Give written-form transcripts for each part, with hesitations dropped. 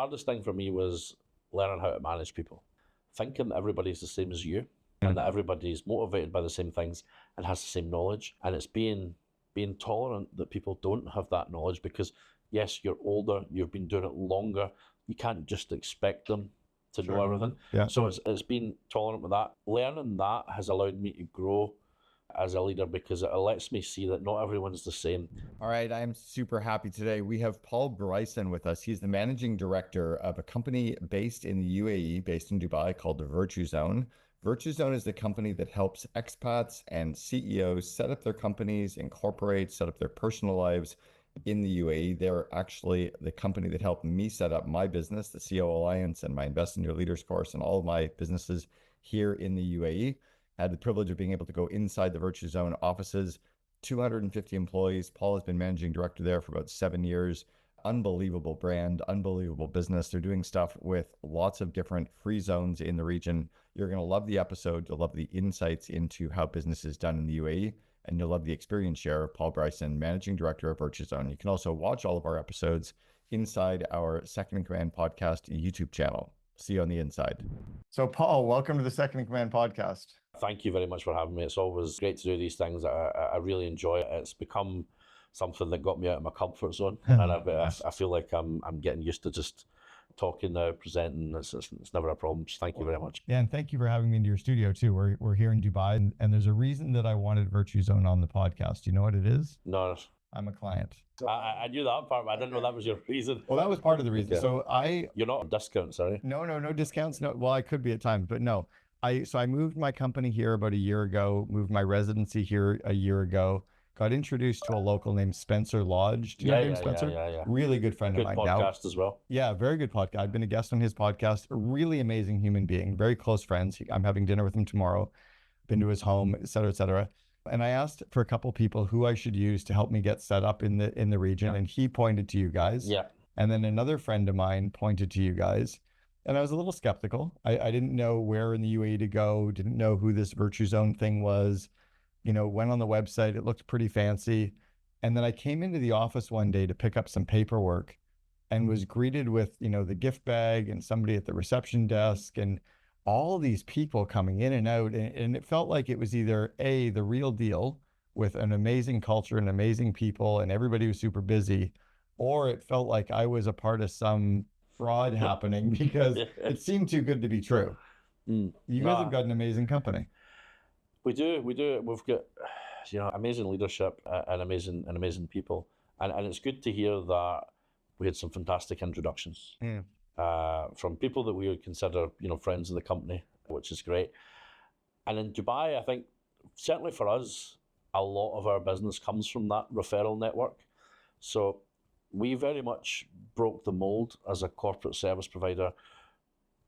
hardest thing for me was learning how to manage people, thinking that everybody's the same as you and that everybody's motivated by the same things and has the same knowledge. And it's being tolerant that people don't have that knowledge because, yes, you're older, you've been doing it longer. You can't just expect them to know everything. Yeah. So it's being tolerant with that. Learning that has allowed me to grow as a leader because it lets me see that not everyone's the same. All right, I'm super happy today. We have Paul Bryson with us. He's the managing director of a company based in the UAE, based in Dubai, called the Virtuzone. Virtuzone is the company that helps expats and CEOs set up their companies, incorporate, set up their personal lives in the UAE. They're actually the company that helped me set up my business, the COO Alliance, and my Invest in Your Leaders course, and all of my businesses here in the UAE. I had the privilege of being able to go inside the Virtuzone offices, 250 employees. Paul has been managing director there for about 7 years. Unbelievable brand, unbelievable business. They're doing stuff with lots of different free zones in the region. You're going to love the episode. You'll love the insights into how business is done in the UAE, and you'll love the experience share. Paul Bryson, managing director of Virtuzone. You can also watch all of our episodes inside our Second in Command podcast YouTube channel. See you on the inside. So Paul, welcome to the Second in Command podcast. Thank you very much for having me. It's always great to do these things. I really enjoy it. It's become something that got me out of my comfort zone, and I feel like I'm getting used to just talking now, presenting. It's never a problem. So thank you very much. Yeah, and thank you for having me into your studio too. We're here in Dubai, and there's a reason that I wanted Virtuzone on the podcast. Do you know what it is? No. I'm a client. I knew that part, but I didn't know that was your reason. Well, that was part of the reason. Okay. So You're not on discounts, are you? No discounts. No, well, I could be at times, but no. I moved my company here about a year ago, moved my residency here a year ago, got introduced to a local named Spencer Lodge. Do you know him, Spencer? Yeah. Really good friend of mine. Good podcast as well. Yeah, very good podcast. I've been a guest on his podcast. A really amazing human being, very close friends. I'm having dinner with him tomorrow. Been to his home, et cetera, et cetera. And I asked for a couple of people who I should use to help me get set up in the region, and he pointed to you guys. Yeah. And then another friend of mine pointed to you guys. And I was a little skeptical. I didn't know where in the UAE to go, didn't know who this Virtuzone thing was, went on the website, it looked pretty fancy. And then I came into the office one day to pick up some paperwork and was greeted with, the gift bag and somebody at the reception desk and all these people coming in and out. And it felt like it was either A, the real deal with an amazing culture and amazing people and everybody was super busy, or it felt like I was a part of some fraud happening because it seemed too good to be true. You guys have got an amazing company. We do. We've got, amazing leadership and amazing people. And it's good to hear that we had some fantastic introductions from people that we would consider, friends of the company, which is great. And in Dubai, I think certainly for us, a lot of our business comes from that referral network. So we very much broke the mold as a corporate service provider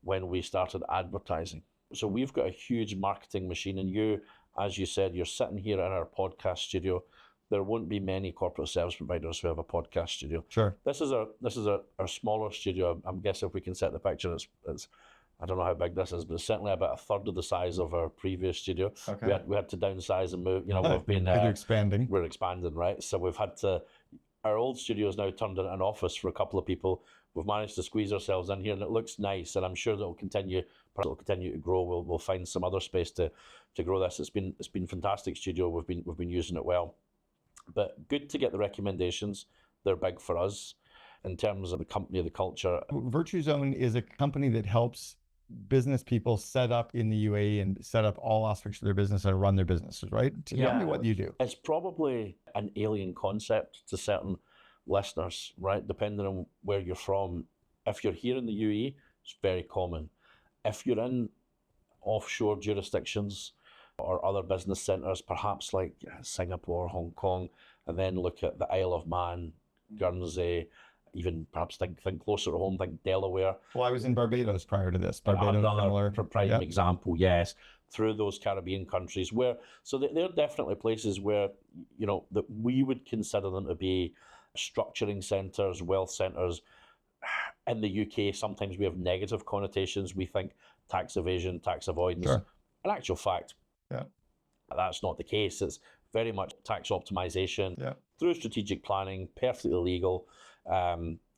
when we started advertising. So we've got a huge marketing machine, and you, as you said, you're sitting here in our podcast studio. There won't be many corporate service providers who have a podcast studio. Sure. This is our smaller studio. I'm guessing if we can set the picture, it's I don't know how big this is, but it's certainly about a third of the size of our previous studio. Okay. We had to downsize and move. We've been expanding. We're expanding, right? So we've had to. Our old studio is now turned into an office for a couple of people. We've managed to squeeze ourselves in here, and it looks nice. And I'm sure that it'll continue to grow. We'll find some other space to grow this. It's been fantastic studio. We've been using it well, but good to get the recommendations. They're big for us in terms of the company, the culture. Virtuzone is a company that helps business people set up in the UAE and set up all aspects of their business and run their businesses, right? Tell me what you do. It's probably an alien concept to certain listeners, right? Depending on where you're from. If you're here in the UAE, it's very common. If you're in offshore jurisdictions or other business centers, perhaps like Singapore, Hong Kong, and then look at the Isle of Man, Guernsey, even perhaps think closer to home, think Delaware. Well, I was in Barbados prior to this. Barbados, another prime example, yes. Through those Caribbean countries they're definitely places where, that we would consider them to be structuring centres, wealth centres. In the UK, sometimes we have negative connotations. We think tax evasion, tax avoidance. Sure. In actual fact, that's not the case. It's very much tax optimization through strategic planning, perfectly legal.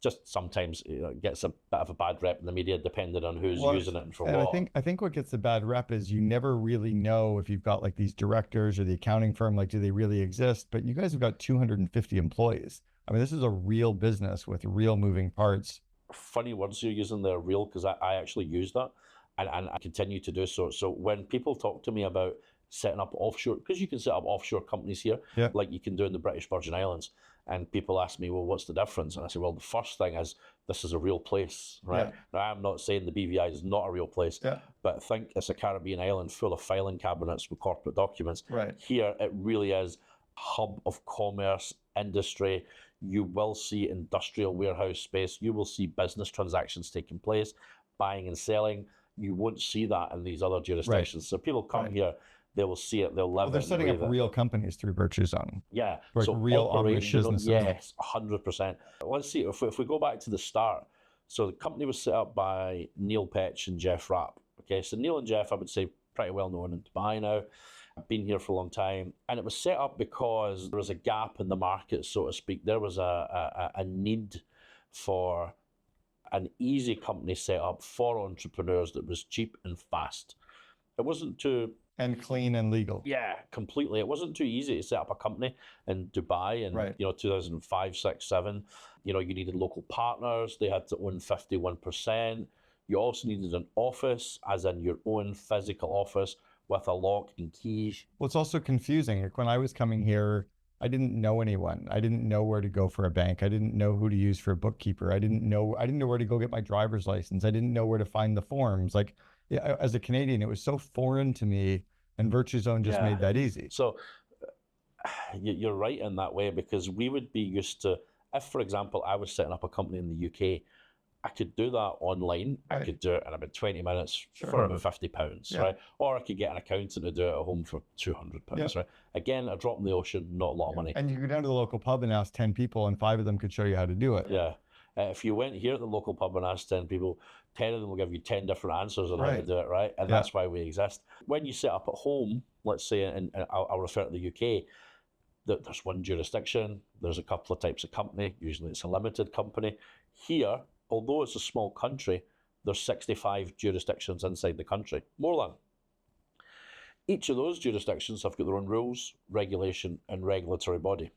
just sometimes gets a bit of a bad rep in the media, depending on who's using it and for what. I think what gets the bad rep is you never really know if you've got like these directors or the accounting firm, like, do they really exist? But you guys have got 250 employees. I mean, this is a real business with real moving parts. Funny words you're using there, real, because I actually use that and I continue to do so. So when people talk to me about setting up offshore, because you can set up offshore companies here, like you can do in the British Virgin Islands, and people ask me, well, what's the difference? And I say, well, the first thing is this is a real place, right? Now, I'm not saying the BVI is not a real place, but think it's a Caribbean island full of filing cabinets with corporate documents. Here, it really is a hub of commerce, industry. You will see industrial warehouse space. You will see business transactions taking place, buying and selling. You won't see that in these other jurisdictions. So people come here, they will see it, they'll live it. They're setting up real companies through Virtuzone. Yeah. Like so real businesses. Yes, 100%. Let's see, if we go back to the start. So the company was set up by Neil Petch and Jeff Rapp. Okay, so Neil and Jeff, I would say, pretty well known in Dubai now. I've been here for a long time. And it was set up because there was a gap in the market, so to speak. There was a need for an easy company set up for entrepreneurs that was cheap and fast. It wasn't too... And clean and legal. Yeah, completely. It wasn't too easy to set up a company in Dubai in 2005, 6, 7. You needed local partners. They had to own 51%. You also needed an office, as in your own physical office with a lock and keys. Well, it's also confusing. Like when I was coming here, I didn't know anyone. I didn't know where to go for a bank. I didn't know who to use for a bookkeeper. I didn't know where to go get my driver's license. I didn't know where to find the forms. Like, as a Canadian, it was so foreign to me, and Virtuzone just made that easy. So you're right in that way, because we would be used to, if, for example, I was setting up a company in the UK, I could do that online. I could do it in about 20 minutes for about £50, right? Or I could get an accountant to do it at home for £200, right? Again, a drop in the ocean, not a lot of money. And you go down to the local pub and ask 10 people, and 5 of them could show you how to do it. Yeah. If you went here at the local pub and asked 10 people, 10 of them will give you 10 different answers on how to do it, right? And that's why we exist. When you set up at home, let's say, and I'll refer to the UK, there's one jurisdiction, there's a couple of types of company, usually it's a limited company. Here, although it's a small country, there's 65 jurisdictions inside the country, more than. Each of those jurisdictions have got their own rules, regulation, and regulatory body.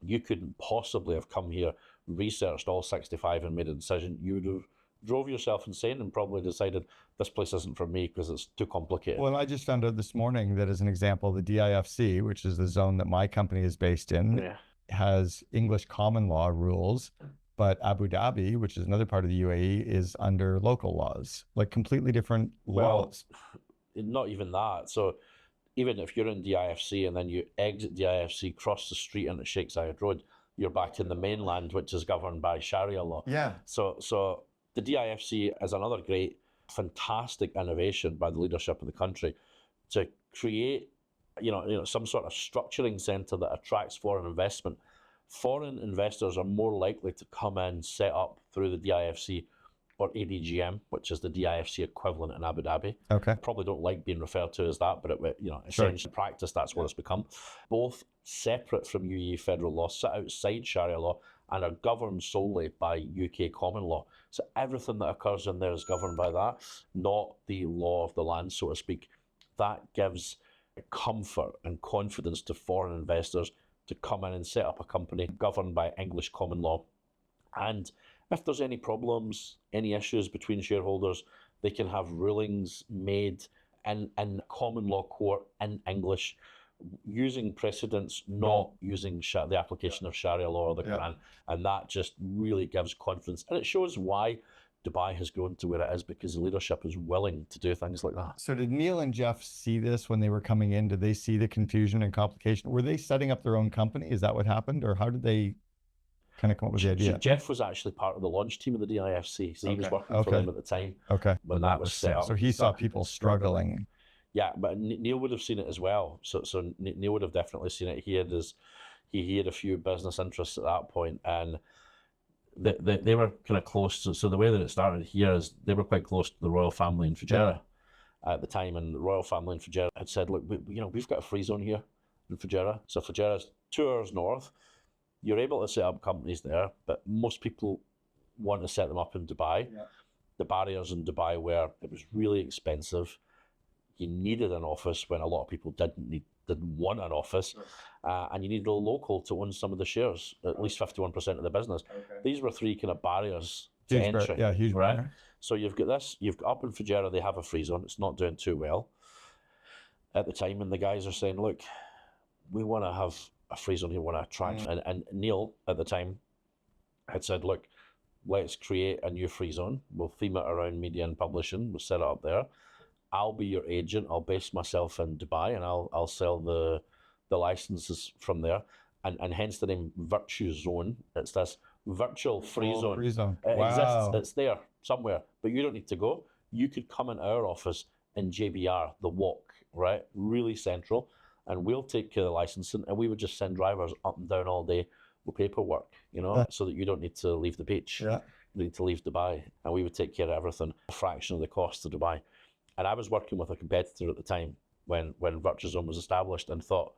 You couldn't possibly have come here, researched all 65 and made a decision. You would have drove yourself insane and probably decided this place isn't for me because it's too complicated. Well, I just found out this morning that, as an example, the DIFC, which is the zone that my company is based in, has English common law rules, but Abu Dhabi, which is another part of the UAE, is under local laws, like completely different laws. Not even that. So even if you're in DIFC and then you exit DIFC, cross the street into Sheikh Zayed Road, you're back in the mainland, which is governed by Sharia law. Yeah. So the DIFC is another great, fantastic innovation by the leadership of the country to create, some sort of structuring centre that attracts foreign investment. Foreign investors are more likely to come in, set up through the DIFC or ADGM, which is the DIFC equivalent in Abu Dhabi. Okay. Probably don't like being referred to as that, but essentially in practice, that's what it's become. Both separate from UAE federal law, sit outside Sharia law, and are governed solely by UK common law. So everything that occurs in there is governed by that, not the law of the land, so to speak. That gives comfort and confidence to foreign investors to come in and set up a company governed by English common law. And if there's any problems, any issues between shareholders, they can have rulings made in common law court in English, using precedents, not using the application of Sharia law or the Quran. And that just really gives confidence. And it shows why Dubai has grown to where it is, because the leadership is willing to do things like that. So did Neil and Jeff see this when they were coming in? Did they see the confusion and complication? Were they setting up their own company? Is that what happened? Or how did they kind of come up with the idea? Jeff was actually part of the launch team of the DIFC. So he was working for them at the time when that was set up. So he saw people struggling. Yeah, but Neil would have seen it as well. So Neil would have definitely seen it. He had a few business interests at that point, and they were kind of close. So the way that it started here is they were quite close to the royal family in Fujairah at the time, and the royal family in Fujairah had said, look, we've got a free zone here in Fujairah. So Fujairah is 2 hours north. You're able to set up companies there, but most people want to set them up in Dubai. Yeah. The barriers in Dubai were it was really expensive. You needed an office when a lot of people didn't want an office, and you needed a local to own some of the shares, at least 51% of the business. Okay. These were three kind of barriers to entry. Yeah, huge right? barrier. So you've got this. You've got up in Fujairah, they have a free zone. It's not doing too well at the time, and the guys are saying, "Look, we want to have a free zone here. We want to attract." And Neil at the time had said, "Look, let's create a new free zone. We'll theme it around media and publishing. We'll set it up there. I'll be your agent. I'll base myself in Dubai, and I'll sell the licenses from there, and hence the name Virtuzone. It's this virtual free zone. Free zone. It Wow. exists. It's there somewhere, but you don't need to go. You could come in our office in JBR, the Walk, right? Really central, and we'll take care of the licensing, and we would just send drivers up and down all day with paperwork, so that you don't need to leave the beach. Yeah. You need to leave Dubai, and we would take care of everything, a fraction of the cost of Dubai. And I was working with a competitor at the time when Virtuzone was established, and thought,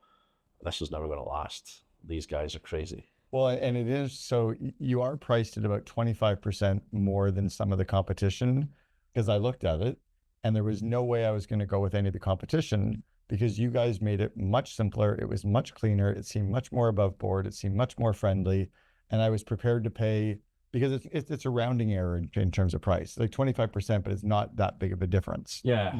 this is never going to last. These guys are crazy. Well, and it is, so you are priced at about 25% more than some of the competition, because I looked at it and there was no way I was going to go with any of the competition, because you guys made it much simpler. It was much cleaner. It seemed much more above board. It seemed much more friendly. And I was prepared to pay, because it's a rounding error in terms of price, like 25%, but it's not that big of a difference. Yeah.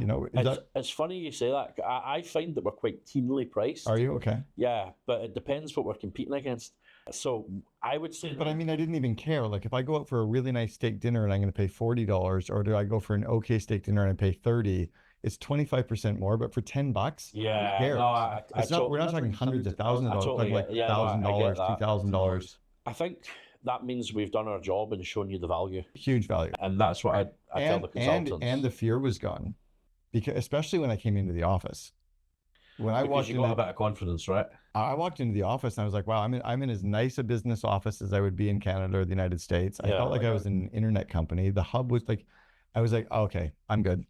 It's funny you say that. I find that we're quite keenly priced. Are you? Okay. Yeah, but it depends what we're competing against. So I would say... But I mean, I didn't even care. Like, if I go out for a really nice steak dinner and I'm going to pay $40, or do I go for an okay steak dinner and I pay $30, it's 25% more, but for $10, yeah, who cares? no, we're not talking hundreds of thousands of dollars, totally like $1,000, $2,000. I think that means we've done our job and shown you the value. Huge value. And that's what I tell the consultants. And the fear was gone, because especially when I came into the office. When I walked you got a bit of confidence, right? I walked into the office and I was like, wow, I'm in as nice a business office as I would be in Canada or the United States. I felt like I was in an internet company. The hub was like, I was like, oh, okay, I'm good.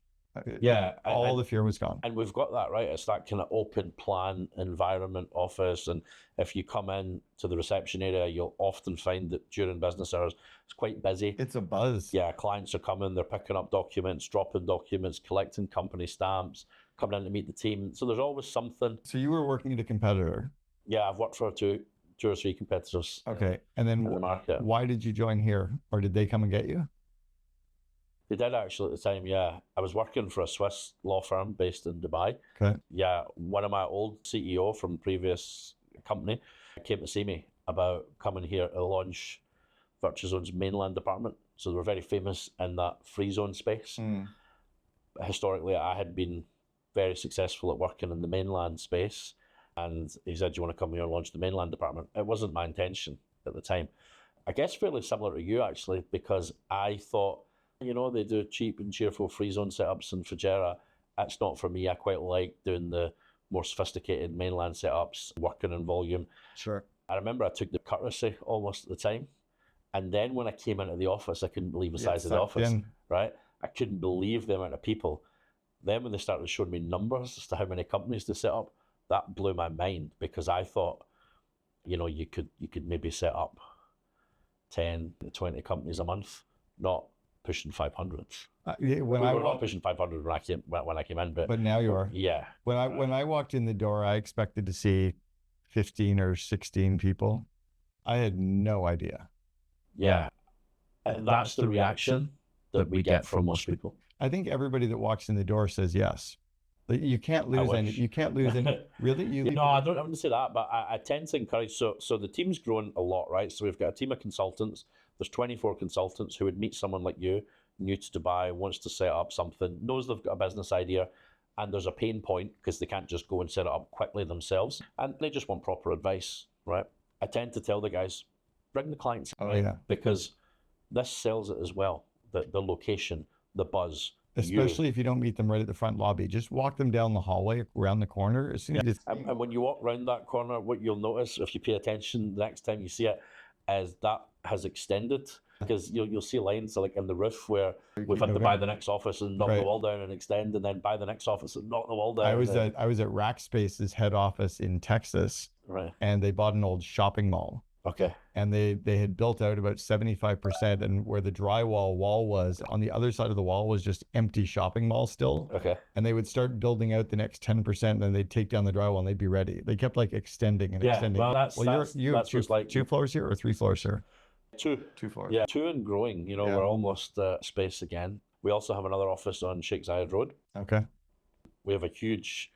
Yeah. All the fear was gone. And we've got that, right? It's that kind of open plan environment office. And if you come in to the reception area, you'll often find that during business hours, it's quite busy. It's a buzz. Yeah, clients are coming, they're picking up documents, dropping documents, collecting company stamps, coming in to meet the team. So there's always something. So you were working at a competitor. Yeah, I've worked for two or three competitors. Okay. And then in the market. Why did you join here? Or did they come and get you? They did actually at the time, yeah. I was working for a Swiss law firm based in Dubai. Okay. Yeah, one of my old CEO from previous company came to see me about coming here to launch Virtuzone's mainland department. So they were very famous in that free zone space. Historically, I had been very successful at working in the mainland space. And he said, do you want to come here and launch the mainland department? It wasn't my intention at the time. I guess fairly similar to you, actually, because I thought, they do cheap and cheerful free zone setups in Fujairah. That's not for me. I quite like doing the more sophisticated mainland setups, working in volume. Sure. I remember I took the courtesy almost at the time. And then when I came into the office, I couldn't believe the size of the office, right? I couldn't believe the amount of people. Then when they started showing me numbers as to how many companies to set up, that blew my mind, because I thought, you could maybe set up 10 to 20 companies a month, not pushing 500. We were not pushing 500 when I came in, but now you are. Yeah. When I walked in the door, I expected to see 15 or 16 people. I had no idea. Yeah. That's the reaction that we get from most people. I think everybody that walks in the door says yes. You can't lose any. You can't lose any. Really? No, I wouldn't say that, but I tend to encourage. So the team's grown a lot, right? So we've got a team of consultants. There's 24 consultants who would meet someone like you, new to Dubai, wants to set up something, knows they've got a business idea, and there's a pain point because they can't just go and set it up quickly themselves, and they just want proper advice, right? I tend to tell the guys, bring the clients, because this sells it as well. The location, the buzz. Especially if you don't meet them right at the front lobby. Just walk them down the hallway, around the corner. As soon as and when you walk around that corner, what you'll notice, if you pay attention the next time you see it, is that has extended. Because you'll see lines like in the roof where we've had to buy the next office and knock the wall down and extend, and then buy the next office and knock the wall down. I was at Rackspace's head office in Texas, right? And they bought an old shopping mall. Okay. And they had built out about 75%, and where the drywall wall was, on the other side of the wall was just empty shopping mall still. Okay. And they would start building out the next 10%, and then they'd take down the drywall and they'd be ready. They kept like extending and extending. Well, you have two floors here or 3 floors here? Two floors. Yeah, 2 and growing. You know, we're almost space again. We also have another office on Sheikh Zayed Road. Okay. We have a huge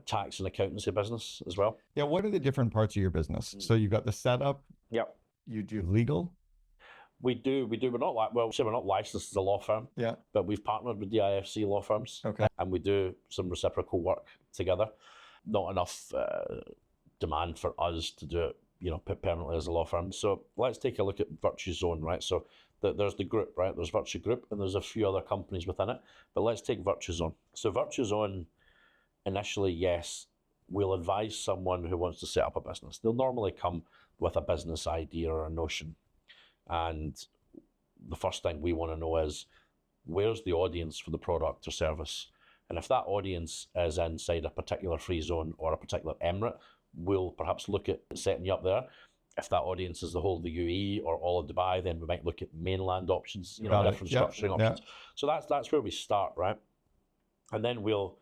tax and accountancy business as well. Yeah. What are the different parts of your business? So you've got the setup. Yep. You do legal. We do. We're not we're not licensed as a law firm. Yeah. But we've partnered with the IFC law firms. Okay. And we do some reciprocal work together. Not enough demand for us to do it, you know, permanently as a law firm. So let's take a look at Virtuzone, right? So there's the group, right? There's Virtue Group, and there's a few other companies within it. But let's take Virtuzone. So Virtuzone, initially, yes, we'll advise someone who wants to set up a business. They'll normally come with a business idea or a notion. And the first thing we want to know is, where's the audience for the product or service? And if that audience is inside a particular free zone or a particular emirate, we'll perhaps look at setting you up there. If that audience is the whole of the UAE or all of Dubai, then we might look at mainland options, you know, different structuring options. So that's where we start, right? And then we'll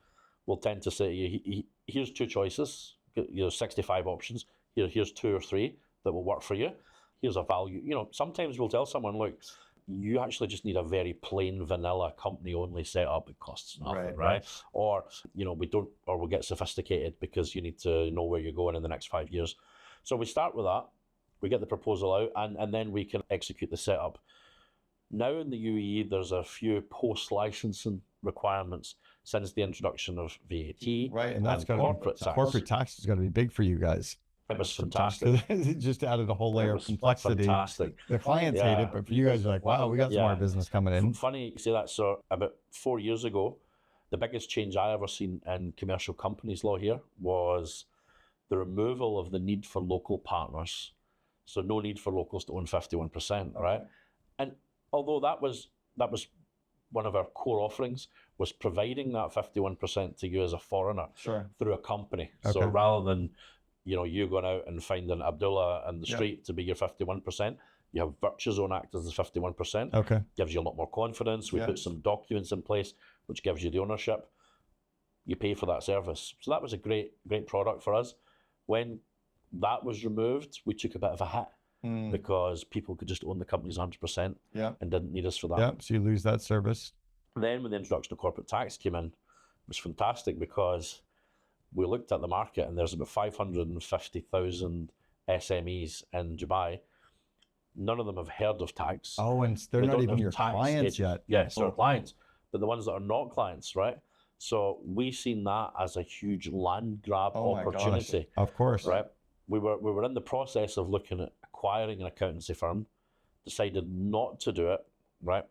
tend to say, here's 2 choices, you know, 65 options. Here's 2 or 3 that will work for you. Here's a value. You know, sometimes we'll tell someone, look, you actually just need a very plain vanilla company only setup. It costs nothing, right? Or, you know, we'll get sophisticated because you need to know where you're going in the next 5 years. So we start with that. We get the proposal out, and then we can execute the setup. Now in the UAE, there's a few post-licensing requirements since the introduction of VAT. Right, and that's corporate tax. Corporate tax is going to be big for you guys. It was fantastic. It just added a whole layer of complexity. Fantastic. The clients hate it, but for you guys, are like, wow, we got some more business coming in. Funny you say that. So about 4 years ago, the biggest change I ever seen in commercial companies law here was the removal of the need for local partners. So no need for locals to own 51%, right? And although that was one of our core offerings, was providing that 51% to you as a foreigner through a company. So rather than, you know, you going out and finding Abdullah on the street to be your 51%, you have Virtuzone act as the 51%. Okay. Gives you a lot more confidence. We put some documents in place, which gives you the ownership. You pay for that service. So that was a great product for us. When that was removed, we took a bit of a hit because people could just own the companies 100% and didn't need us for that. Yeah, so you lose that service. Then when the introduction of corporate tax came in, it was fantastic because we looked at the market and there's about 550,000 SMEs in Dubai. None of them have heard of tax. Oh, and they're not even your clients yet. Yes, they're clients, but the ones that are not clients, right? So we seen that as a huge land grab opportunity. Of course. Right? We were in the process of looking at acquiring an accountancy firm, decided not to do it, right?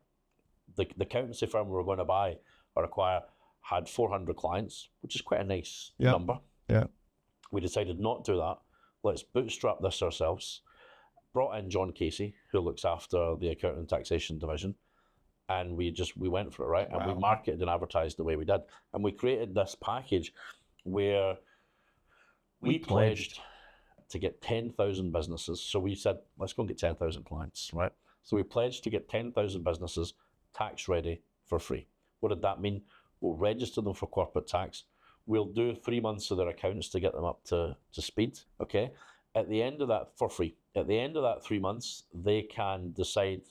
The accountancy firm we were going to buy or acquire had 400 clients, which is quite a nice number. Yeah. We decided not to do that. Let's bootstrap this ourselves. Brought in John Casey, who looks after the accounting and taxation division. And we went for it, right? And we marketed and advertised the way we did. And we created this package where we pledged to get 10,000 businesses. So we said, let's go and get 10,000 clients, right? So we pledged to get 10,000 businesses tax ready for free. What did that mean? We'll register them for corporate tax. We'll do 3 months of their accounts to get them up to speed, okay? At the end of that, for free, at the end of that 3 months, they can decide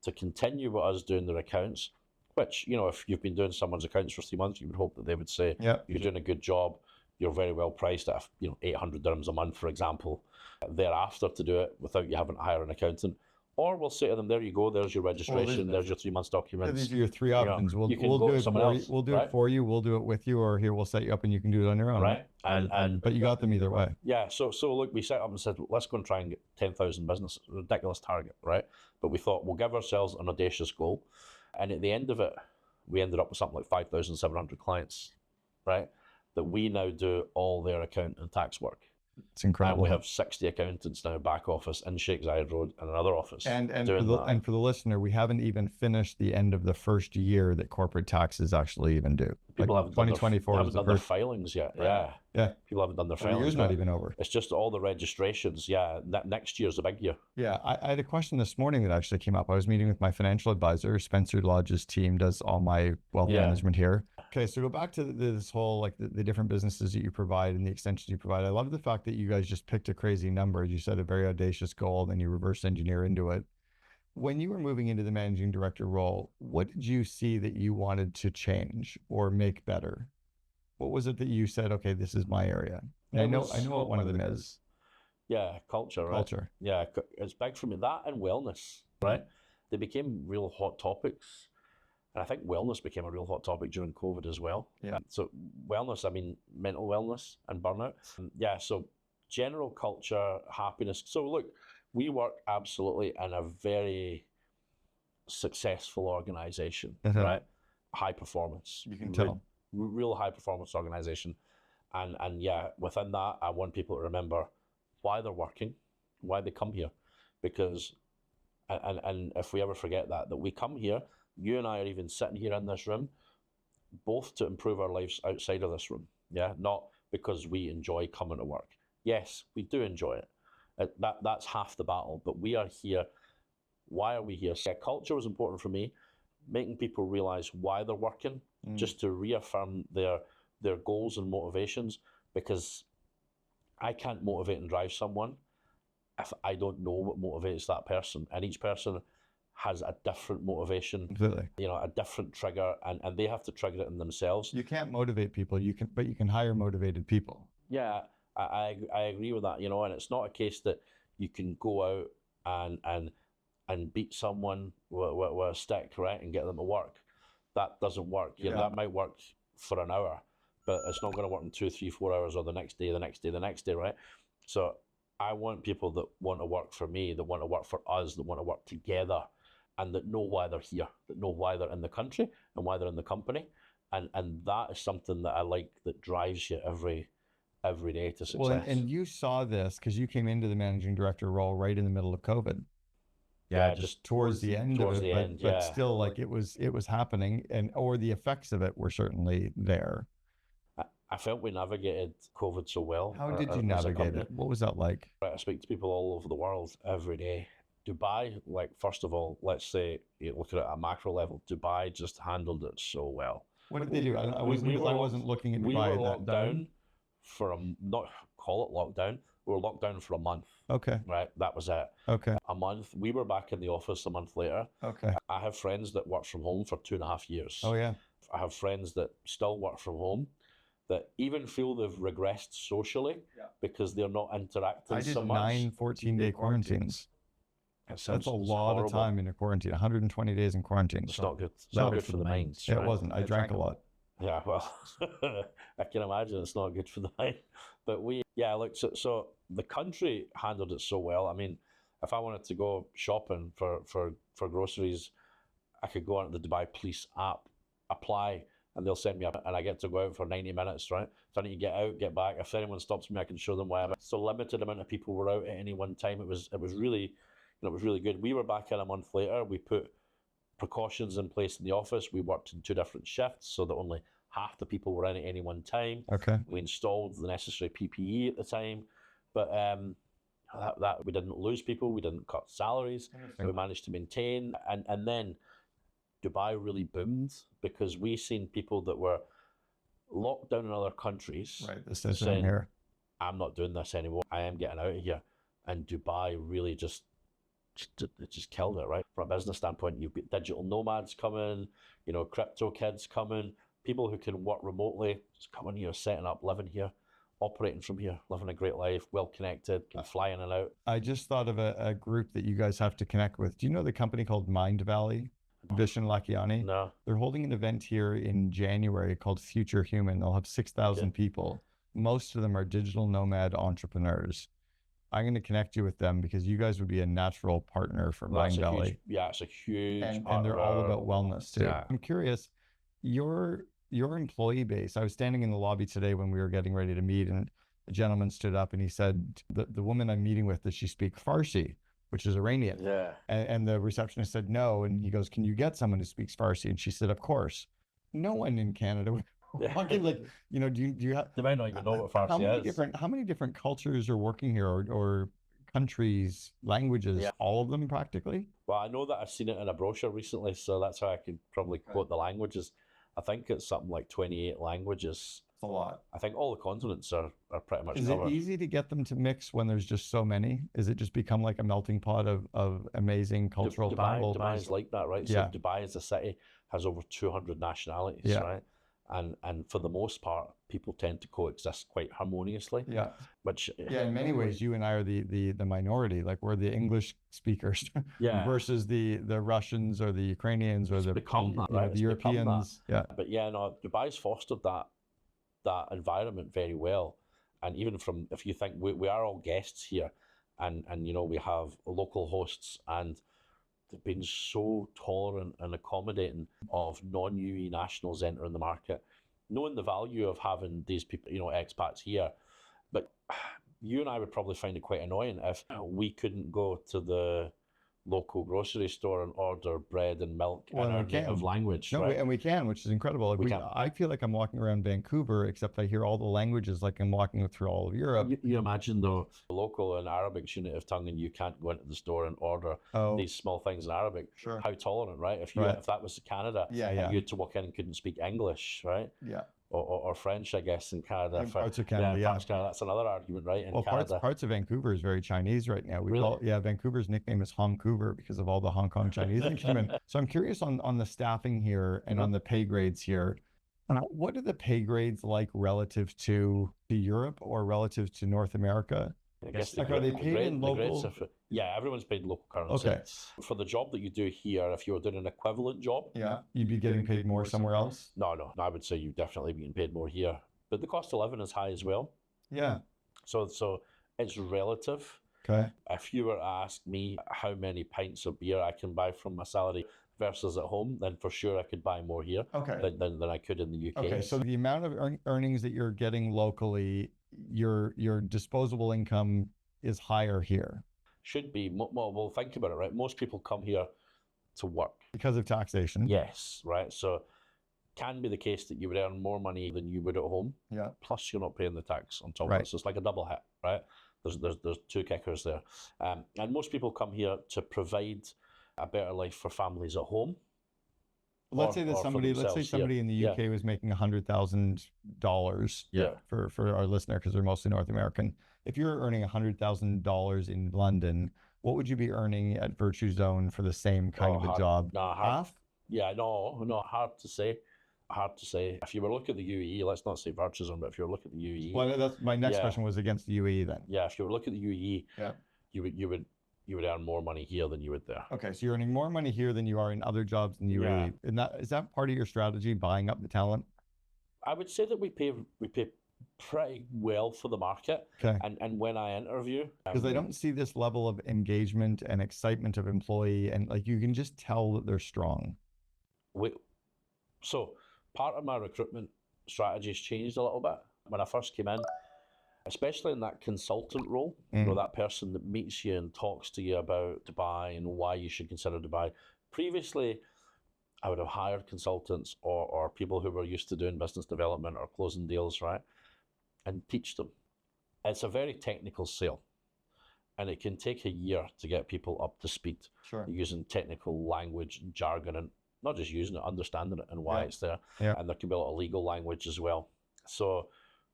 to continue with us doing their accounts, which, you know, if you've been doing someone's accounts for 3 months, you would hope that they would say, you're doing a good job, you're very well priced at, 800 dirhams a month, for example, thereafter to do it without you having to hire an accountant. Or we'll say to them, there you go, there's your registration, there's your 3 months documents. These are your 3 options. We'll do it for you, we'll do it with you, or here we'll set you up and you can do it on your own. Right. But you got them either way. Yeah, so look, we set up and said, let's go and try and get 10,000 businesses, ridiculous target, right? But we thought we'll give ourselves an audacious goal. And at the end of it, we ended up with something like 5,700 clients, right? That we now do all their account and tax work. It's incredible. And we have 60 accountants now, back office in Shakeside Road and another office. And for the listener, we haven't even finished the end of the first year that corporate taxes actually even due. People like haven't 2024 haven't done their filings yet. Right. Yeah. People haven't done their filings. The year's not even over. It's just all the registrations. Yeah. Next year's a big year. Yeah. I had a question this morning that actually came up. I was meeting with my financial advisor. Spencer Lodge's team does all my wealth management here. Okay. So go back to this whole, like the different businesses that you provide and the extensions you provide. I love the fact that you guys just picked a crazy number. You set a very audacious goal, then you reverse engineer into it. When you were moving into the managing director role, what did you see that you wanted to change or make better? What was it that you said, okay, this is my area? And I know what one of them is. Yeah, culture, right? Culture. Yeah, it's big for me. That and wellness, right? They became real hot topics. And I think wellness became a real hot topic during COVID as well. Yeah. So wellness, I mean, mental wellness and burnout. Yeah, so general culture, happiness. So look, we work absolutely in a very successful organization, right? High performance. You can tell. Real high performance organization. And yeah, within that, I want people to remember why they're working, why they come here. Because, and if we ever forget that we come here, you and I are even sitting here in this room, both to improve our lives outside of this room. Yeah, not because we enjoy coming to work. Yes, we do enjoy it. That's half the battle, but we are here. Why are we here? So, culture was important for me, making people realize why they're working, just to reaffirm their goals and motivations, because I can't motivate and drive someone if I don't know what motivates that person. And each person has a different motivation, completely. A different trigger, and they have to trigger it in themselves. You can't motivate people, but you can hire motivated people. Yeah, I agree with that, and it's not a case that you can go out and beat someone with a stick, right, and get them to work. That doesn't work. Yeah, that might work for an hour, but it's not going to work in 2, 3, 4 hours, or the next day, right? So I want people that want to work for me, that want to work for us, that want to work together, and that know why they're here, that know why they're in the country and why they're in the company. And that is something that I like, that drives you every day to success. Well, and you saw this because you came into the managing director role right in the middle of COVID. Yeah, just towards the end of it, but still, like it was happening, or the effects of it were certainly there. I felt we navigated COVID so well. How did you navigate it? What was that like? I speak to people all over the world every day. Dubai, like, first of all, let's say, look at it at a macro level, Dubai just handled it so well. What did they do? I wasn't looking at Dubai. We were locked down for not call it lockdown. We were locked down for a month. Okay. Right, that was it. Okay. A month. We were back in the office a month later. Okay. I have friends that work from home for 2.5 years. Oh yeah. I have friends that still work from home, that even feel they've regressed socially because they're not interacting so much. I did 9 14-day quarantines. That's a lot of time in a quarantine. 120 days in quarantine. It's not good. It's not good for the mind. Right? It wasn't. I drank a lot. Yeah, well, I can imagine it's not good for the mind. But so the country handled it so well. I mean, if I wanted to go shopping for groceries, I could go onto the Dubai Police app, apply, and they'll send me up, and I get to go out for 90 minutes, right? So I need to get out, get back. If anyone stops me, I can show them why I'm out. So limited amount of people were out at any one time. It was really, it was really good. We were back in a month later. We put precautions in place in the office. We worked in 2 different shifts so that only half the people were in at any one time. Okay. We installed the necessary PPE at the time, but that we didn't lose people. We didn't cut salaries. We managed to maintain, and then Dubai really boomed because we seen people that were locked down in other countries. Right. This is saying, here. I'm not doing this anymore. I am getting out of here. And Dubai really just killed it, right? From a business standpoint, you've got digital nomads coming, crypto kids coming, people who can work remotely, just coming here, setting up, living here, operating from here, living a great life, well connected, can fly in and out. I just thought of a group that you guys have to connect with. Do you know the company called Mind Valley? Vishen Lakiani? No. They're holding an event here in January called Future Human. They'll have 6,000 people. Most of them are digital nomad entrepreneurs. I'm going to connect you with them because you guys would be a natural partner for Mind Valley. It's a huge and they're all about wellness too. Yeah. I'm curious, your employee base. I was standing in the lobby today when we were getting ready to meet, and a gentleman stood up and he said, the woman I'm meeting with, does she speak Farsi, which is Iranian? Yeah. And the receptionist said no. And he goes, can you get someone who speaks Farsi? And she said, of course. No one in Canada would like, you know, do you have, they might not even know what Farsi is. How many different cultures are working here, or countries, languages, all of them practically? Well, I know that I've seen it in a brochure recently, so that's how I could probably quote the languages. I think it's something like 28 languages. It's a lot. I think all the continents are pretty much covered. Is it easy to get them to mix when there's just so many? Is it just become like a melting pot of amazing cultural Dubai is like that, right? So Dubai as a city has over 200 nationalities, right? And for the most part, people tend to coexist quite harmoniously. Yeah. Which in many ways, you and I are the minority. Like we're the English speakers versus the Russians or the Ukrainians or the Europeans. Yeah. But no, Dubai's fostered that environment very well. And even from, if you think we are all guests here, and you know, we have local hosts, and they've been so tolerant and accommodating of non-UE nationals entering the market, knowing the value of having these people, you know, expats here. But you and I would probably find it quite annoying if we couldn't go to the local grocery store and order bread and milk in our native language. No, and we can, which is incredible. I feel like I'm walking around Vancouver, except I hear all the languages like I'm walking through all of Europe. You imagine though, local and Arabic's unit of tongue, and you can't go into the store and order these small things in Arabic. Sure. How tolerant, right? If that was Canada, and you had to walk in and couldn't speak English, right? Yeah. Or French, I guess, in Canada. In parts of Canada, Canada, that's another argument, right? In Canada. Parts of Vancouver is very Chinese right now. Vancouver's nickname is Hongcouver because of all the Hong Kong Chinese that came in. So I'm curious on the staffing here and on the pay grades here. What are the pay grades like relative to Europe or relative to North America? I guess are they paid in local? Everyone's paid in local currency. Okay. For the job that you do here, if you were doing an equivalent job, you'd be getting paid more somewhere else? No, I would say you'd definitely be getting paid more here. But the cost of living is high as well. Yeah. So it's relative. Okay. If you were to ask me how many pints of beer I can buy from my salary versus at home, then for sure I could buy more here than I could in the UK. Okay, so the amount of earnings that you're getting locally, your disposable income is higher here. Should be. Well, think about it, right? Most people come here to work. Because of taxation. Yes, right? So can be the case that you would earn more money than you would at home. Yeah. Plus you're not paying the tax on top of it. So it's like a double hit, right? There's two kickers there. And most people come here to provide a better life for families at home. Let's say somebody in the UK was making $100,000 for our listener, because they're mostly North American. If you're earning $100,000 in London, what would you be earning at Virtuzone for the same kind of a job? Half? Yeah, no, hard to say. If you were looking at the UAE, let's not say Virtuzone, but if you were looking at the UAE. Well, that's my next question was against the UAE then. Yeah, if you were looking at the UAE, you would earn more money here than you would there. Okay, so you're earning more money here than you are in other jobs in the UAE. And is that part of your strategy, buying up the talent? I would say that we pay pretty well for the market. Okay. And when I interview, because I don't see this level of engagement and excitement of employee, and like you can just tell that they're strong. So part of my recruitment strategy has changed a little bit. When I first came in, especially in that consultant role, you know, that person that meets you and talks to you about Dubai and why you should consider Dubai. Previously, I would have hired consultants or people who were used to doing business development or closing deals, right? And teach them. It's a very technical sale. And it can take a year to get people up to speed. Sure. Using technical language and jargon, and not just using it, understanding it and why it's there. Yeah. And there can be a lot of legal language as well. So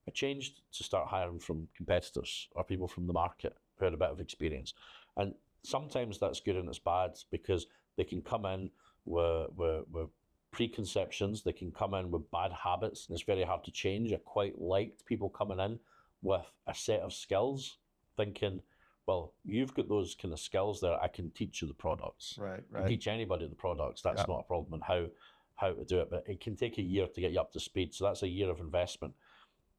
I changed to start hiring from competitors or people from the market who had a bit of experience. And sometimes that's good and it's bad, because they can come in with preconceptions, they can come in with bad habits, and it's very hard to change. I quite liked people coming in with a set of skills, thinking, well, you've got those kind of skills there, I can teach you the products. Right. I can teach anybody the products. That's not a problem, and how to do it. But it can take a year to get you up to speed. So that's a year of investment.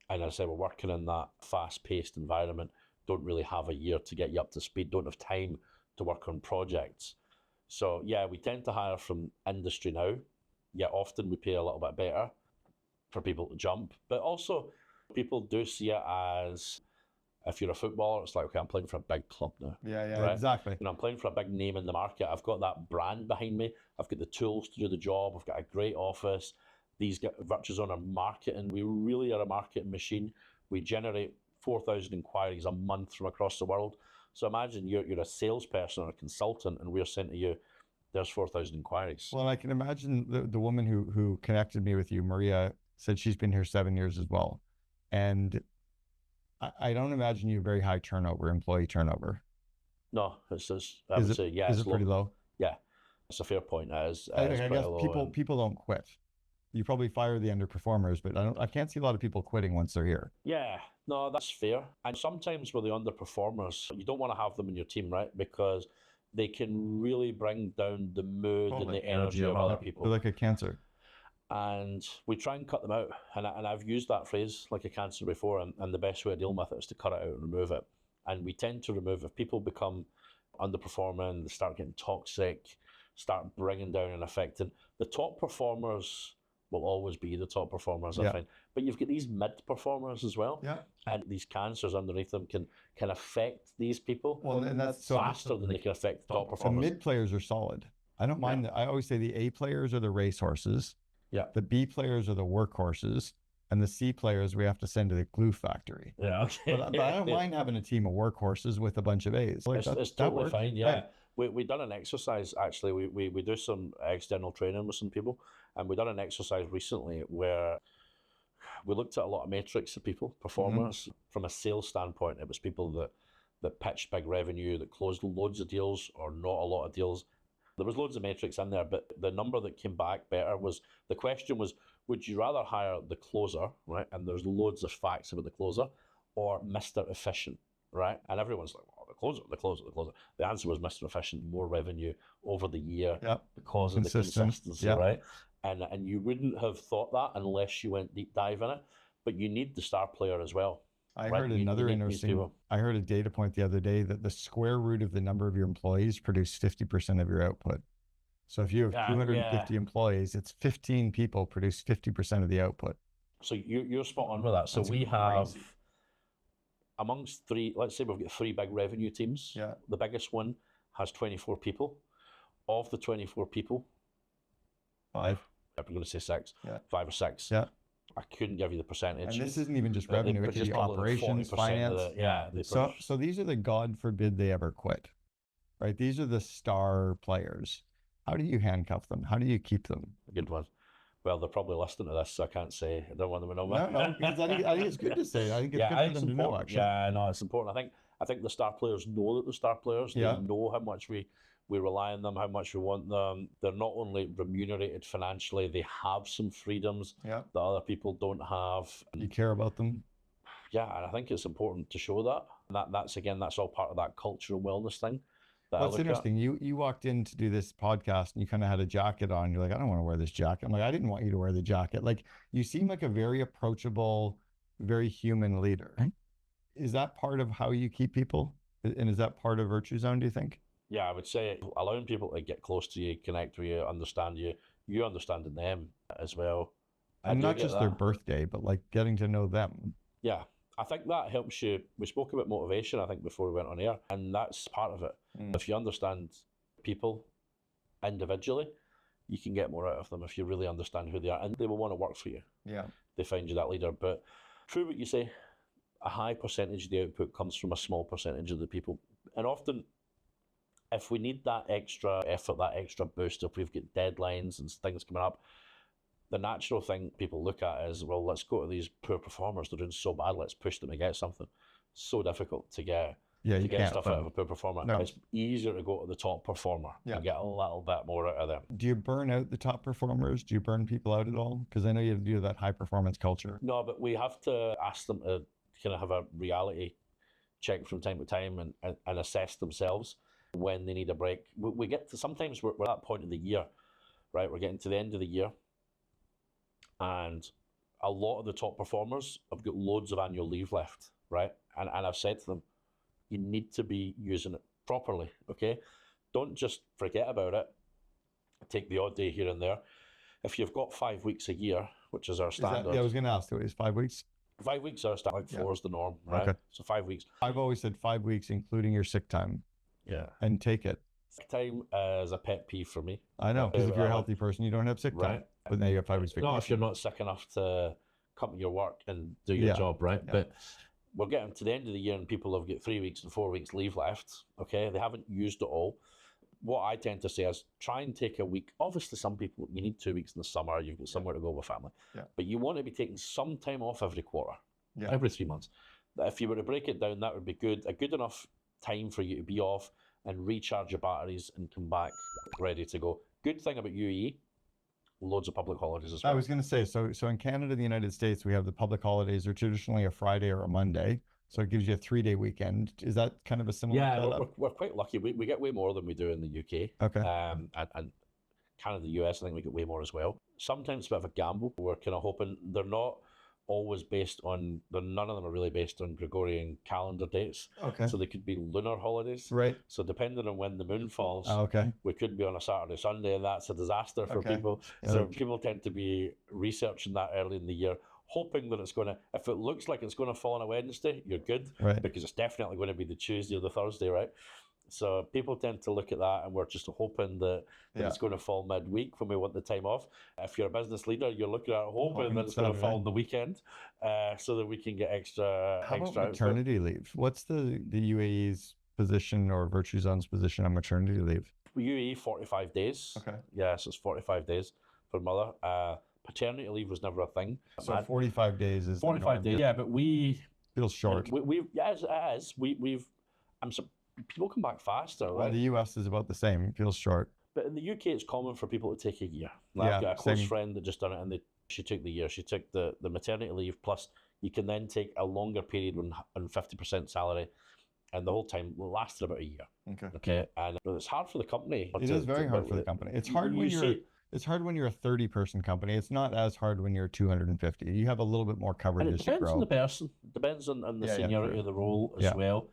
And as I said, we're working in that fast-paced environment, don't really have a year to get you up to speed, don't have time to work on projects. So yeah, we tend to hire from industry now. Yeah, often we pay a little bit better for people to jump. But also, People do see it as, if you're a footballer, it's like, okay, I'm playing for a big club now. Yeah, right? exactly. I'm playing for a big name in the market. I've got that brand behind me. I've got the tools to do the job. I've got a great office. These Virtuzone are marketing. We really are a marketing machine. We generate 4,000 inquiries a month from across the world. So imagine you're a salesperson or a consultant, and we're saying to you, there's 4,000 inquiries. Well, I can imagine the woman who connected me with you, Maria, said she's been here 7 years as well. And I don't imagine you very high turnover, employee turnover. No, I would say, yeah, is it's it pretty low? Yeah, it's a fair point. It is, I pretty guess low, people don't quit. You probably fire the underperformers, but I can't see a lot of people quitting once they're here. Yeah, no, that's fair. And sometimes with the underperformers, you don't want to have them in your team, right? Because they can really bring down the mood and the energy of other people. They're like a cancer. And we try and cut them out. And I've used that phrase, like a cancer, before. And the best way to deal with it is to cut it out and remove it. And we tend to remove, if people become underperforming, they start getting toxic, start bringing down and affecting. The top performers will always be the top performers, I find. But you've got these mid performers as well. Yeah. And these cancers underneath them can affect these people. Well, and that's faster than they can affect the top performers. The mid players are solid. I don't mind that. I always say the A players are the racehorses. Yeah. The B players are the workhorses. And the C players we have to send to the glue factory. Yeah, okay. But I don't mind having a team of workhorses with a bunch of A's. Like it's totally fine, yeah. We done an exercise, actually. We do some external training with some people, and we done an exercise recently where we looked at a lot of metrics of people, performers. From a sales standpoint, it was people that pitched big revenue, that closed loads of deals or not a lot of deals. There was loads of metrics in there, but the number that came back better was, the question was, would you rather hire the closer, right? And there's loads of facts about the closer, or Mr. Efficient, right? And everyone's like, well, the closer. The answer was Mr. Efficient, more revenue over the year because of the consistency, right? And you wouldn't have thought that unless you went deep dive in it, but you need the star player as well. I heard another interesting, I heard a data point the other day that the square root of the number of your employees produce 50% of your output. So if you have 250 employees, it's 15 people produce 50% of the output. So you're spot on with that. So we have, amongst three, let's say we've got three big revenue teams. Yeah. The biggest one has 24 people. Of the 24 people, 5. I'm going to say 6. Yeah. 5 or 6. Yeah. I couldn't give you the percentage. And this isn't even just revenue, it's the operations, finance. So these are the, God forbid they ever quit, right? These are the star players. How do you handcuff them? How do you keep them? Good one. Well, they're probably listening to this, so I can't say. I don't want them to know. No, because I think it's good to say. I think it's good for them to know, actually. Yeah, no, it's important. I think the star players know that the star players. They know how much we rely on them, how much we want them. They're not only remunerated financially, they have some freedoms that other people don't have. You care about them? Yeah, and I think it's important to show that. And that's all part of that cultural wellness thing. Well, it's interesting. You walked in to do this podcast and you kind of had a jacket on. You're like, I don't want to wear this jacket. I'm like, I didn't want you to wear the jacket. Like, you seem like a very approachable, very human leader. Is that part of how you keep people? And is that part of Virtuzone, do you think? Yeah, I would say allowing people to get close to you, connect with you, understand you understanding them as well. And not just their birthday, but like getting to know them. Yeah, I think that helps you. We spoke about motivation, I think, before we went on air, and that's part of it. If you understand people individually, you can get more out of them if you really understand who they are, and they will want to work for you. Yeah. They find you that leader. But true what you say, a high percentage of the output comes from a small percentage of the people. And often, if we need that extra effort, that extra boost, if we've got deadlines and things coming up, the natural thing people look at is, well, let's go to these poor performers. They're doing so bad. Let's push them to get something. So difficult to get stuff out of a poor performer. No. It's easier to go to the top performer and get a little bit more out of them. Do you burn out the top performers? Do you burn people out at all? Because I know you do that high performance culture. No, but we have to ask them to kind of have a reality check from time to time and assess themselves when they need a break. We get to, sometimes we're at that point in the year, right? We're getting to the end of the year, and a lot of the top performers have got loads of annual leave left, right? And I've said to them, you need to be using it properly, okay? Don't just forget about it. Take the odd day here and there. If you've got 5 weeks a year, which is our standard. I was going to ask, is 5 weeks? 5 weeks are like 4 is the norm, right? Okay. So 5 weeks. I've always said 5 weeks, including your sick time. Yeah. And take it. Sick time is a pet peeve for me. I know, because if you're a healthy person, you don't have sick time. Right. But now you have 5 weeks vacation. Not if you're not sick enough to come to your work and do your job, right? Yeah. But we're getting to the end of the year and people have got 3 weeks and 4 weeks leave left. Okay. They haven't used it all. What I tend to say is try and take a week. Obviously, some people, you need 2 weeks in the summer, you've got somewhere to go with family. Yeah. But you want to be taking some time off every quarter, Yeah. every 3 months. If you were to break it down, that would be good. A good enough time for you to be off and recharge your batteries and come back ready to go. Good thing about UAE, loads of public holidays as well. I was going to say, so in Canada, the United States, we have the public holidays are traditionally a Friday or a Monday. So it gives you a 3-day weekend. Is that kind of a similar setup? We're quite lucky. We get way more than we do in the UK. Okay. And Canada, the US, I think we get way more as well. Sometimes it's a bit of a gamble. We're kind of hoping they're not always none of them are really based on Gregorian calendar dates. Okay. So they could be lunar holidays. Right. So depending on when the moon falls, okay. we could be on a Saturday, Sunday, and that's a disaster for people. Yeah. So people tend to be researching that early in the year, hoping that it's going to, if it looks like it's going to fall on a Wednesday, you're good, Right. because it's definitely going to be the Tuesday or the Thursday, right? So people tend to look at that and we're just hoping that it's going to fall midweek when we want the time off. If you're a business leader, you're looking at hoping that it's going to fall on the weekend so that we can get extra. How about maternity leave? What's the UAE's position or Virtuzone's position on maternity leave? UAE 45 days. Okay. Yeah, so it's 45 days for mother. Paternity leave was never a thing. So 45 days is 45 days. Yeah, but feels short. It is. People come back faster, right? Well, the US is about the same. It feels short. But in the UK, it's common for people to take a year. I've got a close friend that just done it, and she took the year. She took the maternity leave, plus you can then take a longer period on 50% salary, and the whole time lasted about a year. Okay. And it's hard for the company. It is very hard for the company. It's hard when it's hard when you're a 30-person company. It's not as hard when you're 250. You have a little bit more coverage as you grow. It depends on the person. It depends on the seniority of the role as well.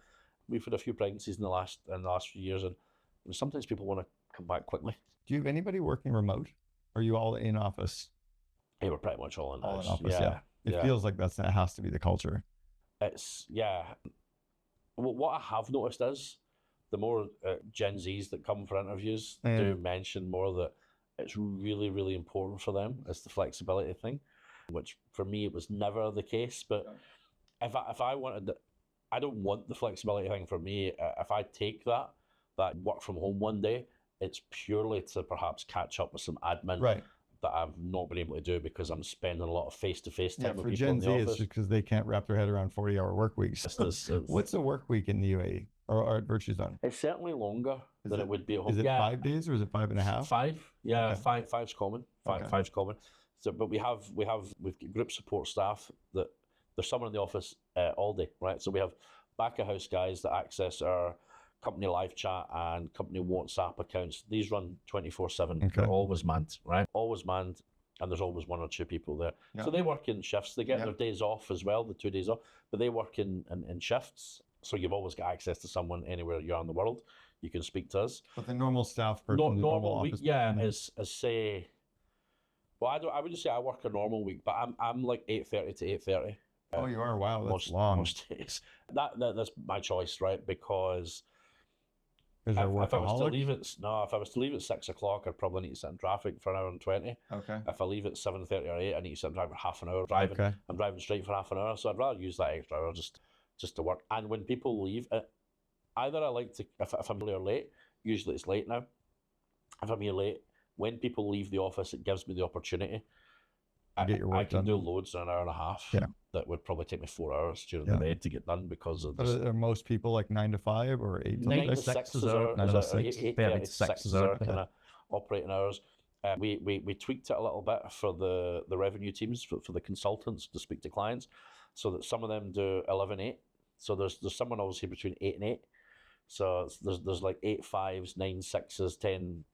We've had a few pregnancies in the last few years, and sometimes people want to come back quickly. Do you have anybody working remote? Are you all in office? Yeah, we're pretty much all in office. Yeah. It feels like that has to be the culture. Well, what I have noticed is the more Gen Zs that come for interviews do mention more that it's really, really important for them. It's the flexibility thing, which for me it was never the case. But if I wanted, I don't want the flexibility thing for me. If I take that work from home one day, it's purely to perhaps catch up with some admin that I've not been able to do because I'm spending a lot of face-to-face time with people in the office. For Gen Z, it's just because they can't wrap their head around 40-hour work weeks. What's a work week in the UAE or at Virtuzone? It's certainly longer than it would be at home. Is it 5 days or is it 5.5? 5. Yeah, five's common. Five's common. So, but we've got group support staff that there's someone in the office all day, right? So we have back of house guys that access our company live chat and company WhatsApp accounts. These run 24/7. They're always manned, right? Always manned, and there's always 1 or 2 people there. Yeah. So they work in shifts. They get their days off as well, the 2 days off, but they work in shifts. So you've always got access to someone anywhere you are in the world. You can speak to us. But the normal staff person, normal week, is say. Well, I would just say I work a normal week, but I'm like 8:30 to 8:30. Oh, you are? Wow, that's long. Most days. That's my choice, right? Because if I was to leave at 6 o'clock, I'd probably need to sit in traffic for 1 hour and 20. Okay. If I leave at 7:30 or 8, I need to sit in traffic for half an hour driving. Okay. I'm driving straight for half an hour, so I'd rather use that extra hour just to work. And when people leave, either I like to, if I'm early or late, usually it's late now. If I'm here late, when people leave the office, it gives me the opportunity. I can do loads in an hour and a half. Yeah. That would probably take me 4 hours during the day to get done because of this. Are most people like 9 to 5 or 8 to 9 to 6 is our 9 to 6. 8 to 6 is our kind of operating hours. We tweaked it a little bit for the revenue teams, for the consultants to speak to clients, so that some of them do 11-8. So there's someone obviously between 8 and 8. So there's like 8 5s, 9 6s, 10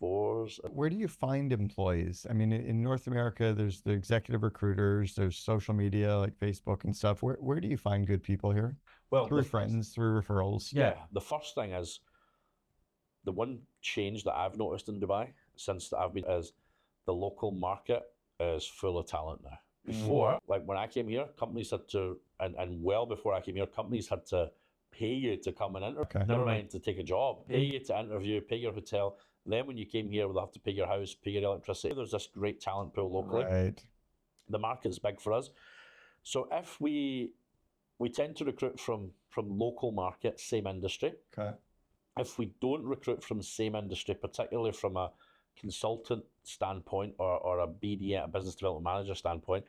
4s. Where do you find employees? I mean, in North America, there's the executive recruiters, there's social media like Facebook and stuff. Where do you find good people here? Well, through friends, through referrals. Yeah, the first thing is the one change that I've noticed in Dubai since I've been is the local market is full of talent now. Before, like when I came here, companies had to, and well before I came here, companies had to pay you to come and interview. Okay. Never mind to take a job, pay you to interview, pay your hotel. Then when you came here, they'll have to pay your house, pay your electricity. There's this great talent pool locally. Right. The market's big for us. So if we tend to recruit from local market, same industry. Okay. If we don't recruit from the same industry, particularly from a consultant standpoint or a BD, a business development manager standpoint,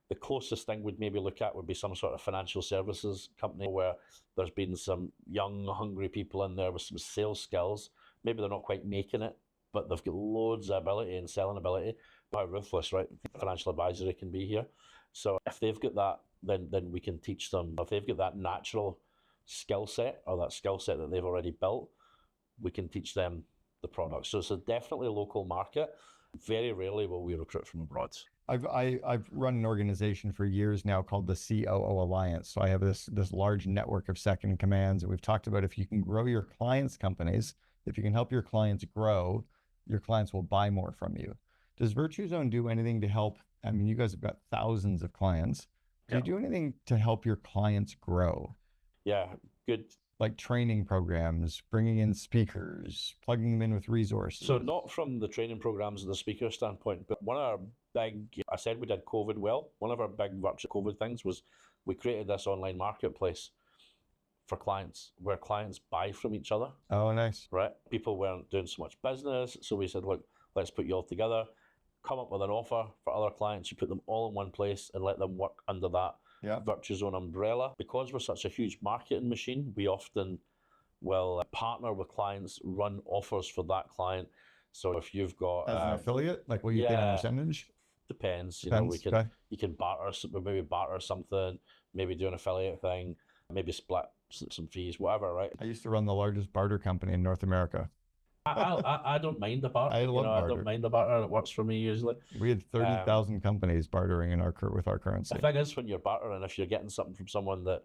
the closest thing we'd maybe look at would be some sort of financial services company where there's been some young, hungry people in there with some sales skills. Maybe they're not quite making it, but they've got loads of ability and selling ability. How ruthless, right? Financial advisory can be here. So if they've got that, then we can teach them. If they've got that natural skill set or that skill set that they've already built, we can teach them the product. So it's definitely a local market. Very rarely will we recruit from abroad. I've run an organization for years now called the COO Alliance. So I have this large network of second in commands, and we've talked about if you can grow your clients' companies, if you can help your clients grow, your clients will buy more from you. Does Virtuzone do anything to help? I mean, you guys have got thousands of clients. Do you do anything to help your clients grow? Yeah, good. Like training programs, bringing in speakers, plugging them in with resources? So not from the training programs and the speaker standpoint, but one of our big, I said we did COVID well, one of our big virtual COVID things was we created this online marketplace for clients where clients buy from each other. Oh, nice. Right? People weren't doing so much business. So we said, look, let's put you all together, come up with an offer for other clients. You put them all in one place and let them work under that Virtuzone umbrella. Because we're such a huge marketing machine, we often will partner with clients, run offers for that client. So if you've got as an affiliate, like will you pay a percentage? Depends. You know, we can you can barter, maybe barter something, maybe do an affiliate thing, maybe split some fees, whatever. Right? I used to run the largest barter company in North America. I don't mind the barter. I love barter. I don't mind the barter. It works for me usually. We had 30,000 companies bartering with our currency. The thing is, when you're bartering, if you're getting something from someone that,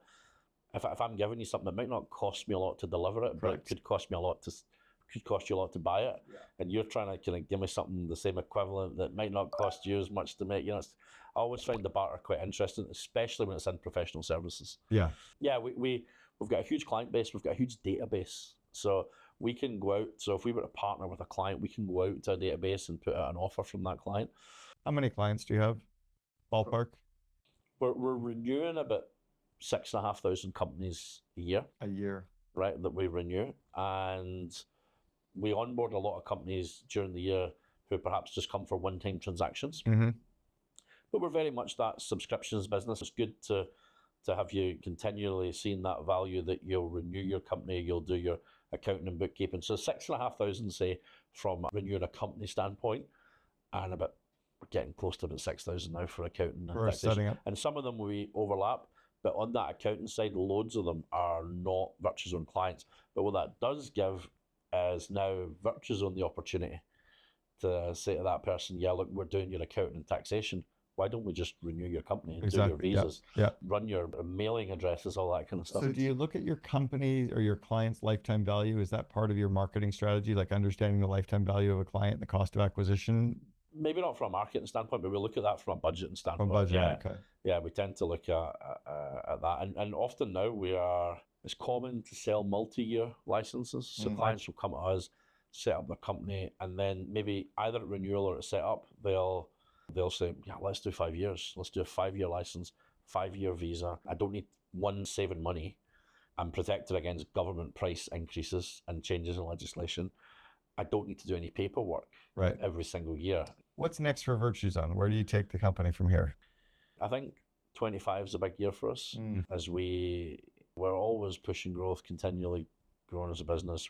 if I'm giving you something, it might not cost me a lot to deliver it, but it could cost me a lot could cost you a lot to buy it. Yeah. And you're trying to kind of give me something the same equivalent that might not cost you as much to make. You know, I always find the barter quite interesting, especially when it's in professional services. Yeah. Yeah, we've got a huge client base. We've got a huge database. So we can go out. So if we were to partner with a client, we can go out to a database and put out an offer from that client. How many clients do you have? Ballpark? We're renewing about 6,500 companies a year. A year. Right, that we renew. And we onboard a lot of companies during the year who perhaps just come for one-time transactions. Mm-hmm. But we're very much that subscriptions business. It's good to have you continually seeing that value that you'll renew your company, you'll do your accounting and bookkeeping. So 6,500, say, from renewing a company standpoint, and we're getting close to about 6,000 now for accounting and taxation. Setting up. And some of them we overlap, but on that accounting side, loads of them are not Virtuzone clients. But what that does give is now Virtuzone the opportunity to say to that person, yeah, look, we're doing your accounting and taxation. Why don't we just renew your company and do your visas, run your mailing addresses, all that kind of stuff. So do you look at your company or your client's lifetime value? Is that part of your marketing strategy, like understanding the lifetime value of a client and the cost of acquisition? Maybe not from a marketing standpoint, but we look at that from a budgeting standpoint. From budget, okay. Yeah, we tend to look at that. And often now it's common to sell multi-year licenses. So clients will come to us, set up their company, and then maybe either at renewal or at setup, they'll say, yeah, let's do 5 years. Let's do a 5-year license, 5-year visa. I don't need one saving money. I'm protected against government price increases and changes in legislation. I don't need to do any paperwork every single year. What's next for Virtuzone? Where do you take the company from here? I think 25 is a big year for us as we're always pushing growth, continually growing as a business.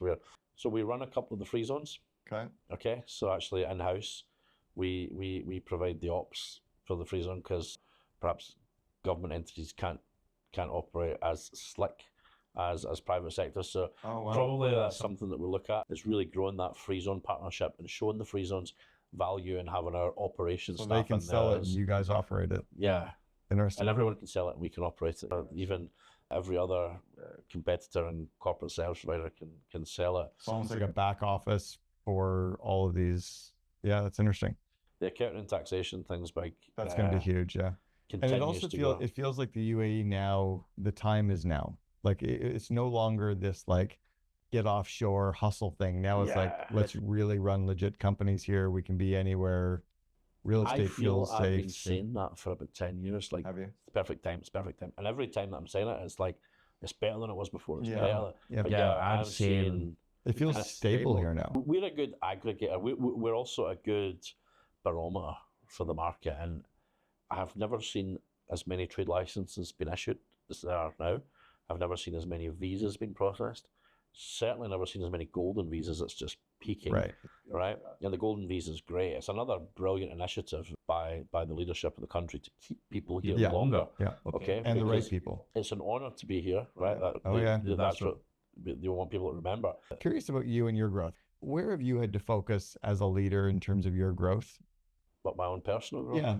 So we run a couple of the free zones. Okay. So actually in-house, we provide the ops for the free zone because perhaps government entities can't operate as slick as private sector. So probably that's something that we look at. It's really growing that free zone partnership and showing the free zones value and having our operations staff. So they can sell it and you guys operate it. Yeah. Interesting. And everyone can sell it and we can operate it. Even every other competitor and corporate service provider can sell it. It's almost like a back office for all of these. Yeah, that's interesting. the accounting and taxation thing's big. That's going to be huge, yeah. And it also feels like the UAE now, the time is now. Like it's no longer this like get offshore hustle thing. Now it's like, let's really run legit companies here. We can be anywhere. Real estate feels safe. I've been saying that for about 10 years. Like, have you? It's perfect time. It's perfect time. And every time that I'm saying it, it's like, it's better than it was before. It's better. Yeah, I'm saying it feels stable here now. We're a good aggregator. We're also a good barometer for the market. And I have never seen as many trade licenses being issued as there are now. I've never seen as many visas being processed. Certainly never seen as many golden visas. It's just peaking. Right. And the golden visa is great. It's another brilliant initiative by the leadership of the country to keep people here longer. Okay. And the right people. It's an honor to be here, right? That's what they want people to remember. Curious about you and your growth. Where have you had to focus as a leader in terms of your growth? But my own personal growth? Yeah.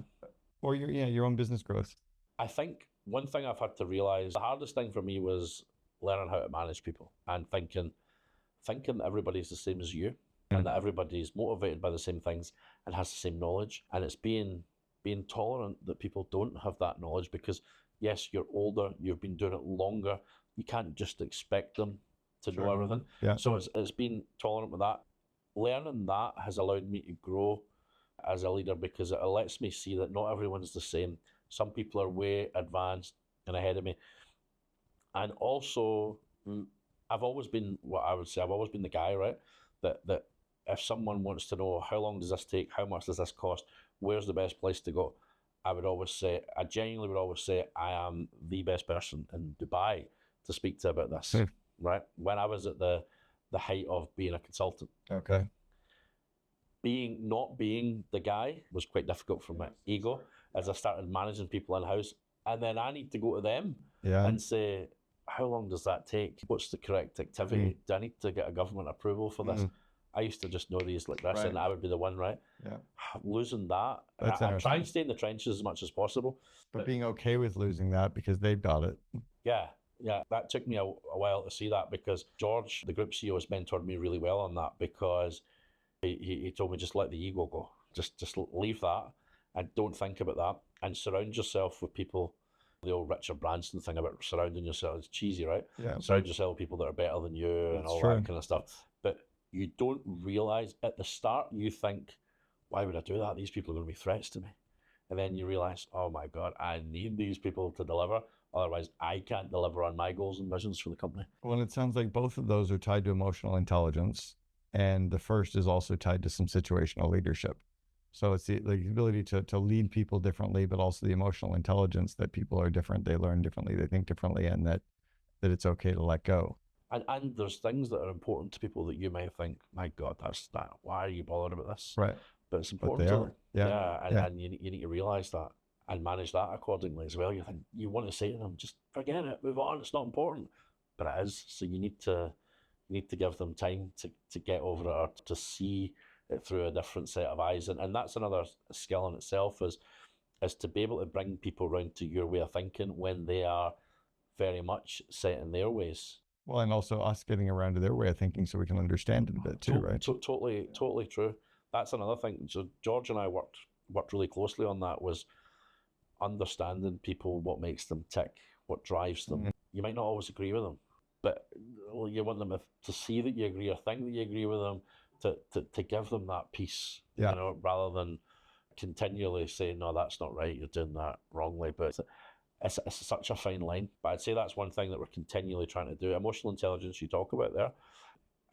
Or your own business growth. I think one thing I've had to realize, the hardest thing for me was learning how to manage people and thinking that everybody's the same as you and that everybody's motivated by the same things and has the same knowledge. And it's being tolerant that people don't have that knowledge because, yes, you're older, you've been doing it longer. You can't just expect them to know everything. Yeah. So it's being tolerant with that. Learning that has allowed me to grow as a leader because it lets me see that not everyone's the same. Some people are way advanced and ahead of me. And also, I've always been the guy, right? That if someone wants to know how long does this take, how much does this cost, where's the best place to go, I genuinely would always say, I am the best person in Dubai to speak to about this, right? When I was at the height of being a consultant. Okay. Not being the guy was quite difficult for my ego as I started managing people in-house. And then I need to go to them and say, how long does that take? What's the correct activity? Do I need to get a government approval for this? I used to just know these like this and I would be the one, right? Yeah. Losing that, I try and stay in the trenches as much as possible. But being okay with losing that because they've got it. Yeah, that took me a while to see that because George, the group CEO, has mentored me really well on that because he told me just let the ego go. Just leave that and don't think about that and surround yourself with people. The old Richard Branson thing about surrounding yourself is cheesy, right? Yeah. Surround yourself with people that are better than you and all that kind of stuff. But you don't realize at the start, you think, why would I do that? These people are going to be threats to me. And then you realize, oh my God, I need these people to deliver. Otherwise, I can't deliver on my goals and visions for the company. Well, it sounds like both of those are tied to emotional intelligence. And the first is also tied to some situational leadership. So it's the ability to lead people differently, but also the emotional intelligence that people are different, they learn differently, they think differently, and that it's okay to let go. And there's things that are important to people that you might think, my God, that's that. Why are you bothered about this? Right. But it's important to them. Yeah. And you need to realize that and manage that accordingly as well. You think you want to say to them, just forget it, move on, it's not important. But it is. So you need to give them time to get over it or to see it through a different set of eyes. And that's another skill in itself is to be able to bring people around to your way of thinking when they are very much set in their ways. Well, and also us getting around to their way of thinking so we can understand it a bit too, right? Totally true. That's another thing. So George and I worked really closely on that, was understanding people, what makes them tick, what drives them. You might not always agree with them, but you want them to see that you agree or think that you agree with them, to give them that peace, rather than continually saying, no, that's not right, you're doing that wrongly. But it's such a fine line. But I'd say that's one thing that we're continually trying to do. Emotional intelligence you talk about there,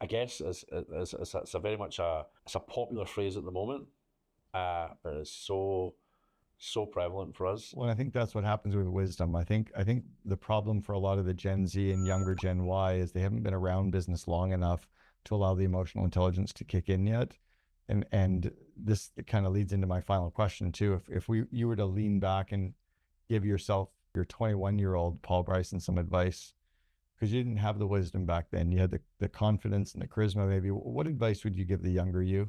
I guess it's a very much it's a popular phrase at the moment, but it's so prevalent for us. Well, I think that's what happens with wisdom. I think the problem for a lot of the Gen Z and younger Gen Y is they haven't been around business long enough to allow the emotional intelligence to kick in yet. And this kind of leads into my final question too. If you were to lean back and give yourself, your 21-year-old Paul Bryson, some advice, because you didn't have the wisdom back then, you had the confidence and the charisma maybe, what advice would you give the younger you?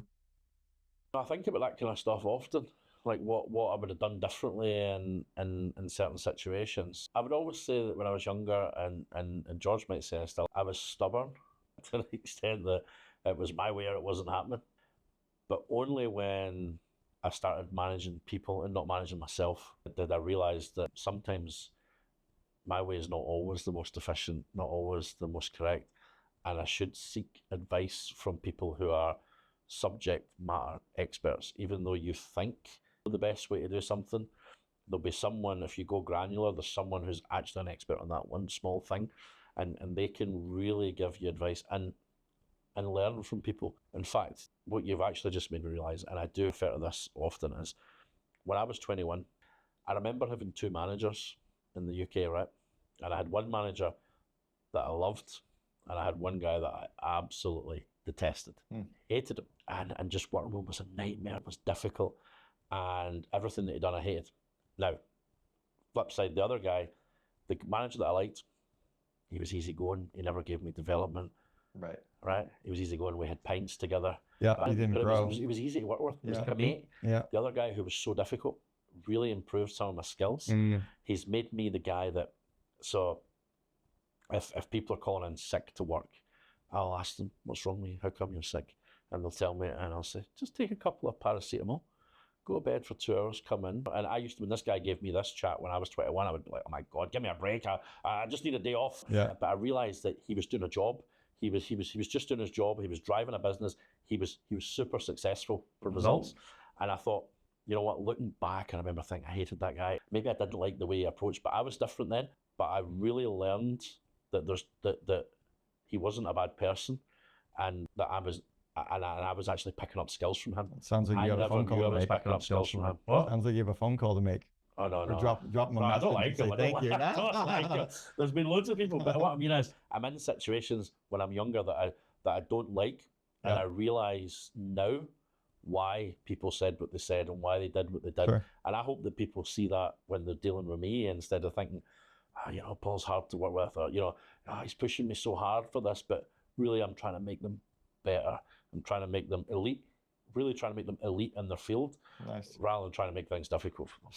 I think about that kind of stuff often, like what I would have done differently in certain situations. I would always say that when I was younger, and George might say I was stubborn to the extent that it was my way or it wasn't happening. But only when I started managing people and not managing myself, that I realized that sometimes my way is not always the most efficient, not always the most correct, and I should seek advice from people who are subject matter experts. Even though you think the best way to do something, there'll be someone, if you go granular, there's someone who's actually an expert on that one small thing, and they can really give you advice and learn from people. In fact, what you've actually just made me realize, and I do refer to this often, is when I was 21, I remember having 2 managers in the UK, right? And I had one manager that I loved, and I had one guy that I absolutely detested, hated him, and just working with him was a nightmare. It was difficult, and everything that he'd done I hated. Now, flip side, the other guy, the manager that I liked, he was easygoing. He never gave me development. Right. He was easygoing. We had pints together. Yeah, he didn't grow. It was easy to work with. He was like a Yeah. mate. Yeah. The other guy, who was so difficult, really improved some of my skills. He's made me the guy that, so if people are calling in sick to work, I'll ask them, what's wrong with you? How come you're sick? And they'll tell me, and I'll say, just take a couple of paracetamol, go to bed for 2 hours, come in. And I used to, when this guy gave me this chat when I was 21, I would be like, oh my God, give me a break. I just need a day off. Yeah. But I realized that he was doing a job. He was just doing his job. He was driving a business. He was super successful for results. And I thought, you know what, looking back, and I remember thinking, I hated that guy. Maybe I didn't like the way he approached, but I was different then. But I really learned that that he wasn't a bad person, and that I was actually picking up skills from him. It sounds like you got a phone call to make. Picking up skills from him. What? Sounds like you have a phone call to make. Oh, no. Or drop him a I message don't like and say him. thank you. I don't like him. There's been loads of people, but what I mean is, I'm in situations when I'm younger that I don't like, and I realize now why people said what they said and why they did what they did. Sure. And I hope that people see that when they're dealing with me, instead of thinking, Paul's hard to work with, or he's pushing me so hard for this. But really, I'm trying to make them better. I'm trying to make them elite. Really trying to make them elite in their field, Nice. rather than trying to make things difficult for them.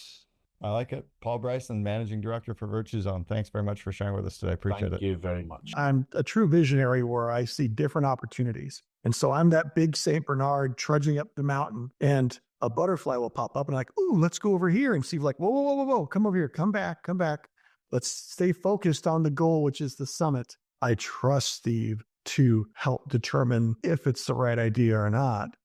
I like it. Paul Bryson, Managing Director for Virtuzone. Thanks very much for sharing with us today. Appreciate it. Thank you very much. I'm a true visionary where I see different opportunities. And so I'm that big St. Bernard trudging up the mountain, and a butterfly will pop up and like, ooh, let's go over here. And Steve's like, whoa, come over here. Come back. Let's stay focused on the goal, which is the summit. I trust Steve to help determine if it's the right idea or not.